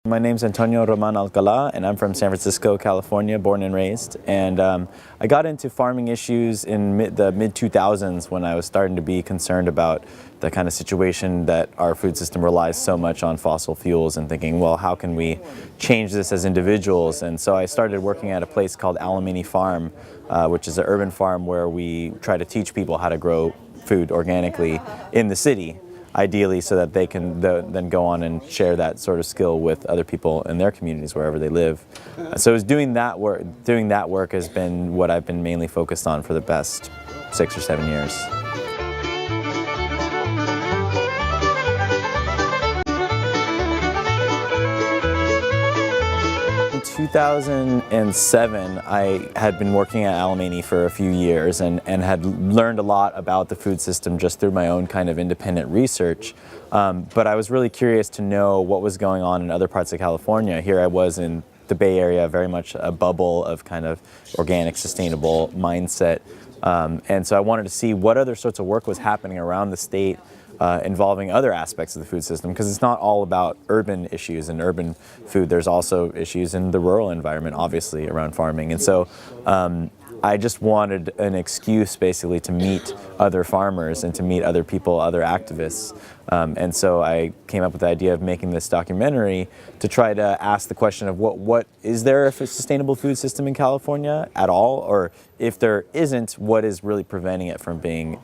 My name's Antonio Roman Alcala, and I'm from San Francisco, California, born and raised. And I got into farming issues in the mid-2000s when I was starting to be concerned about the kind of situation that our food system relies so much on fossil fuels, and thinking, well, how can we change this as individuals? And so I started working at a place called Alamini Farm, which is an urban farm where we try to teach people how to grow food organically in the city, ideally so that they can then go on and share that sort of skill with other people in their communities wherever they live. So it was doing that work has been what I've been mainly focused on for the past 6 or 7 years. In 2007, I had been working at Alamini for a few years and had learned a lot about the food system just through my own kind of independent research. But I was really curious to know what was going on in other parts of California. Here I was in the Bay Area, very much a bubble of kind of organic, sustainable mindset. And so I wanted to see what other sorts of work was happening around the state involving other aspects of the food system, because it's not all about urban issues and urban food. There's also issues in the rural environment, obviously, around farming. And so I just wanted an excuse basically to meet other farmers and to meet other people, other activists. And so I came up with the idea of making this documentary to try to ask the question of what is there a sustainable food system in California at all? Or if there isn't, what is really preventing it from being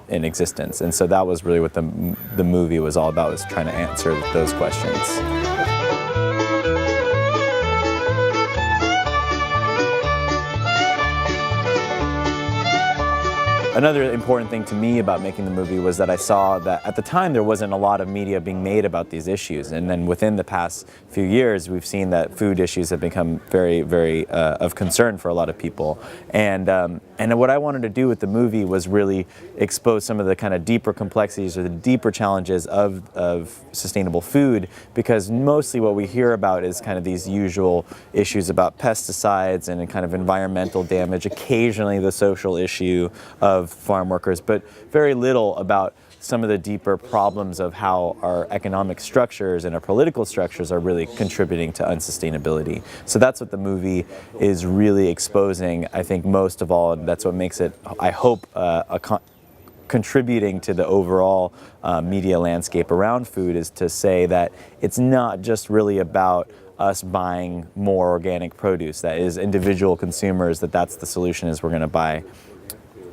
in existence? And so that was really what the movie was all about, was trying to answer those questions. Another important thing to me about making the movie was that I saw that at the time there wasn't a lot of media being made about these issues, and then within the past few years we've seen that food issues have become very, very of concern for a lot of people. And what I wanted to do with the movie was really expose some of the kind of deeper complexities or the deeper challenges of sustainable food, because mostly what we hear about is kind of these usual issues about pesticides and kind of environmental damage, occasionally the social issue of farm workers, but very little about some of the deeper problems of how our economic structures and our political structures are really contributing to unsustainability. So that's what the movie is really exposing, I think, most of all, and that's what makes it, I hope, contributing to the overall media landscape around food, is to say that it's not just really about us buying more organic produce, that is individual consumers, that's the solution, is we're going to buy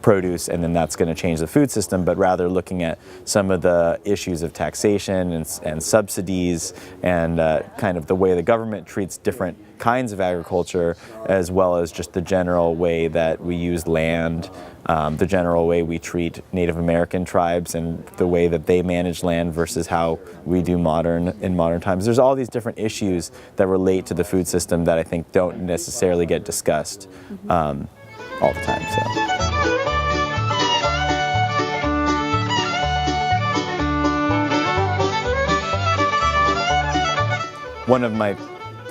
produce and then that's going to change the food system, but rather looking at some of the issues of taxation and subsidies and kind of the way the government treats different kinds of agriculture, as well as just the general way that we use land, the general way we treat Native American tribes and the way that they manage land versus how we do in modern times. There's all these different issues that relate to the food system that I think don't necessarily get discussed all the time. So. One of my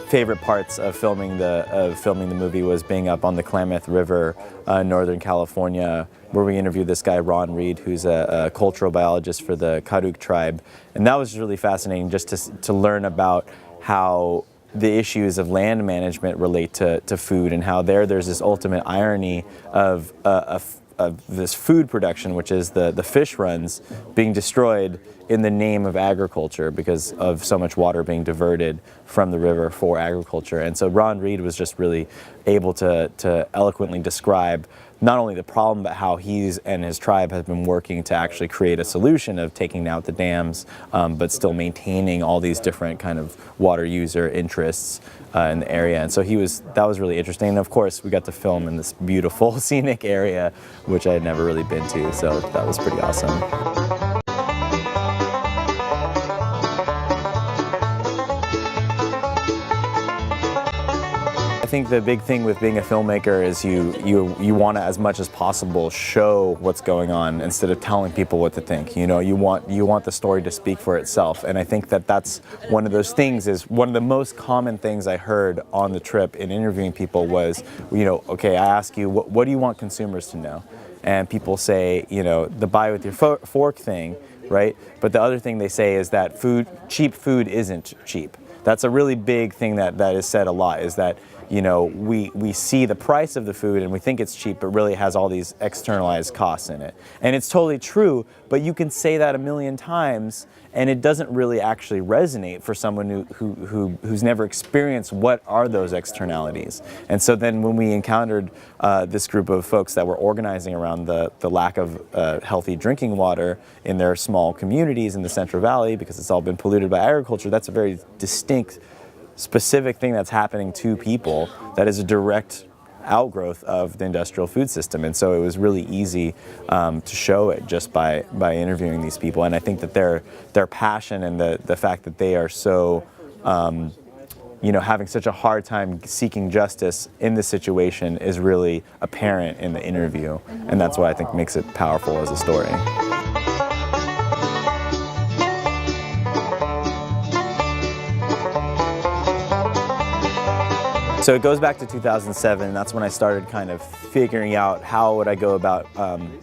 favorite parts of filming the movie was being up on the Klamath River, Northern California, where we interviewed this guy Ron Reed, who's a cultural biologist for the Karuk tribe, and that was really fascinating just to learn about how the issues of land management relate to food, and how there's this ultimate irony of this food production, which is the fish runs being destroyed in the name of agriculture because of so much water being diverted from the river for agriculture. And so Ron Reed was just really able to eloquently describe not only the problem, but how he's and his tribe have been working to actually create a solution of taking out the dams, but still maintaining all these different kind of water user interests in the area. And so that was really interesting. And of course, we got to film in this beautiful scenic area, which I had never really been to, so that was pretty awesome. I think the big thing with being a filmmaker is you want to, as much as possible, show what's going on instead of telling people what to think. You know, you want the story to speak for itself, and I think that's one of those things. Is one of the most common things I heard on the trip in interviewing people was, okay, I ask you, what do you want consumers to know? And people say, the buy with your fork thing, right? But the other thing they say is that cheap food isn't cheap. That's a really big thing that is said a lot, is that, you know, we see the price of the food and we think it's cheap, but really it has all these externalized costs in it. And it's totally true, but you can say that a million times and it doesn't really actually resonate for someone who's never experienced what are those externalities. And so then when we encountered this group of folks that were organizing around the lack of healthy drinking water in their small communities in the Central Valley, because it's all been polluted by agriculture, that's a very distinct, specific thing that's happening to people that is a direct outgrowth of the industrial food system. And so it was really easy to show it just by interviewing these people. And I think that their passion and the fact that they are so you know, having such a hard time seeking justice in this situation is really apparent in the interview. And that's what I think makes it powerful as a story. So it goes back to 2007, and that's when I started kind of figuring out how would I go about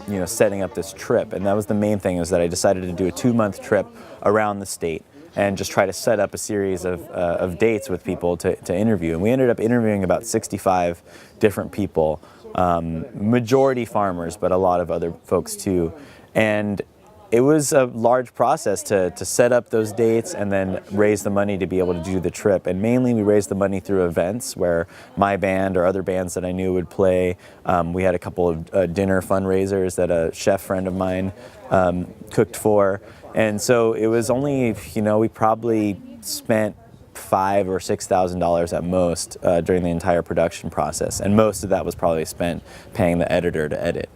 you know, setting up this trip. And that was the main thing, is that I decided to do a 2-month trip around the state and just try to set up a series of dates with people to interview. And we ended up interviewing about 65 different people, majority farmers, but a lot of other folks too. And it was a large process to set up those dates and then raise the money to be able to do the trip. And mainly we raised the money through events where my band or other bands that I knew would play. We had a couple of dinner fundraisers that a chef friend of mine cooked for. And so it was only, you know, we probably spent $5,000 or $6,000 at most during the entire production process, and most of that was probably spent paying the editor to edit.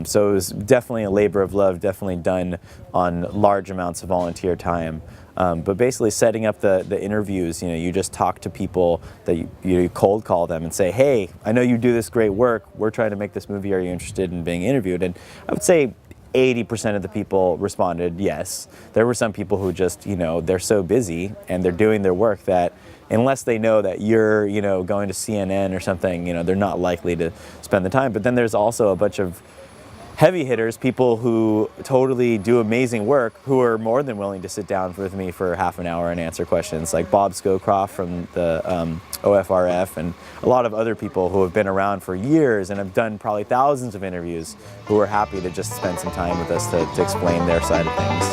So it was definitely a labor of love, definitely done on large amounts of volunteer time. But basically setting up the interviews, you know, you just talk to people that you cold call them and say, hey, I know you do this great work, we're trying to make this movie, are you interested in being interviewed? And I would say 80% of the people responded yes. There were some people who just, you know, they're so busy and they're doing their work that unless they know that you're, you know, going to CNN or something, you know, they're not likely to spend the time. But then there's also a bunch of heavy hitters, people who totally do amazing work, who are more than willing to sit down with me for half an hour and answer questions, like Bob Scowcroft from the OFRF, and a lot of other people who have been around for years and have done probably thousands of interviews, who are happy to just spend some time with us to explain their side of things.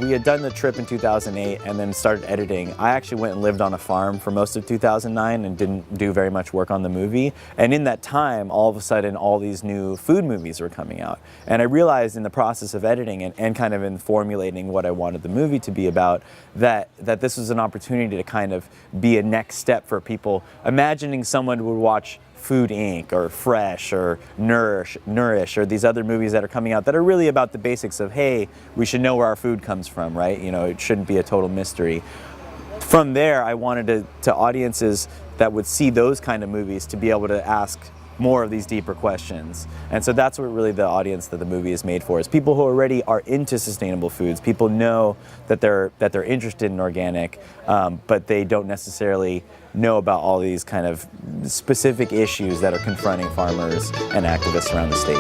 We had done the trip in 2008 and then started editing. I actually went and lived on a farm for most of 2009 and didn't do very much work on the movie. And in that time, all of a sudden, all these new food movies were coming out. And I realized in the process of editing and kind of in formulating what I wanted the movie to be about, that this was an opportunity to kind of be a next step for people. Imagining someone would watch Food Inc. or Fresh or Nourish or these other movies that are coming out that are really about the basics of, hey, we should know where our food comes from, right? You know, it shouldn't be a total mystery. From there, I wanted to audiences that would see those kind of movies to be able to ask more of these deeper questions. And so that's what really the audience that the movie is made for, is people who already are into sustainable foods. People know that they're interested in organic, but they don't necessarily know about all these kind of specific issues that are confronting farmers and activists around the state.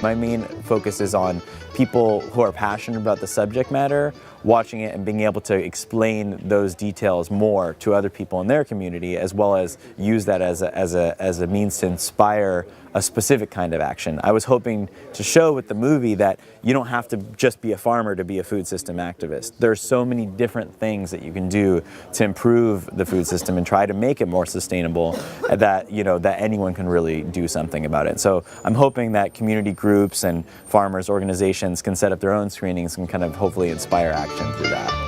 My main focus is on people who are passionate about the subject matter, watching it and being able to explain those details more to other people in their community, as well as use that as a means to inspire a specific kind of action. I was hoping to show with the movie that you don't have to just be a farmer to be a food system activist. There's so many different things that you can do to improve the food system and try to make it more sustainable, that, you know, that anyone can really do something about it. So I'm hoping that community groups and farmers organizations can set up their own screenings and kind of hopefully inspire action through that.